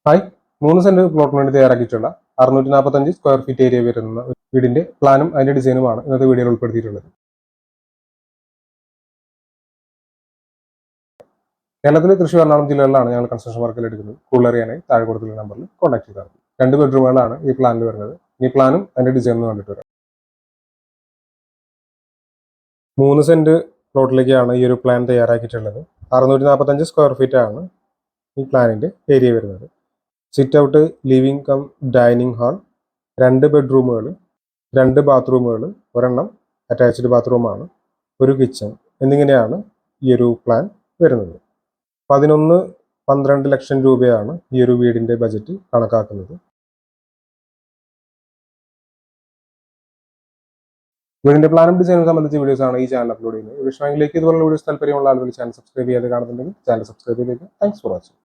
Hi, 3 saint പ്ലോട്ടിന് വേണ്ടി തയ്യാറാക്കിയിട്ടുള്ള 645 square feet area വരുന്ന ഒരു വീടിന്റെ പ്ലാനും അതിന്റെ ഡിസൈനുമാണ് ഇന്നത്തെ വീഡിയോയിൽ ഉൾപ്പെടുത്തിയിട്ടുള്ളത്. കേരളത്തിലെ തൃശ്ശൂർ എറണാകുളം ജില്ലകളിലാണ് ഞങ്ങൾ കൺസ്ട്രക്ഷൻ വർക്കിൽ എടുക്കുന്നത്. കൂടുതൽ അറിയാനായി താഴെ കൊടുത്തുള്ള നമ്പറിൽ കോൺടാക്ട് ചെയ്താൽ മതി. 2 ബെഡ്റൂമുകളാണ് ഈ പ്ലാനിൽ വരുന്നത്. ഈ പ്ലാനും അതിന്റെ ഡിസൈനും കണ്ടിട്ട് വരാം. 3 സെന്റ് പ്ലോട്ടിലേക്കാണ് ഈ ഒരു പ്ലാൻ തയ്യാറാക്കിയിട്ടുള്ളത്. 645 സ്ക്വയർ ഫീറ്റ് ആണ് ഈ പ്ലാനിന്റെ ഏരിയ വരുന്നത്. Sit out, living come dining hall, 2 ബെഡ്റൂമുകൾ, 2 ബാത്റൂമുകൾ, ഒരെണ്ണം അറ്റാച്ച്ഡ് ബാത്റൂമാണ്, ഒരു കിച്ചൺ എന്നിങ്ങനെയാണ് ഈ ഒരു പ്ലാൻ വരുന്നത്. 11-12 ലക്ഷം രൂപയാണ് ഈ ഒരു വീടിന്റെ ബജറ്റ് കണക്കാക്കുന്നത്. വീടിന്റെ പ്ലാനും ഡിസൈനും സംബന്ധിച്ച വീഡിയോസ് ആണ് ഈ ചാനൽ അപ്ലോഡ് ചെയ്യുന്നത്. വിഷയങ്ങളിലേക്ക് ഇതുപോലുള്ള വീഡിയോസ് താല്പര്യമുള്ള ആളുകൾ ചാനൽ സബ്സ്ക്രൈബ് ചെയ്യാതെ കാണുന്നുണ്ടെങ്കിൽ ചാനൽ സബ്സ്ക്രൈബ് ചെയ്തേക്കുക. Thanks for watching.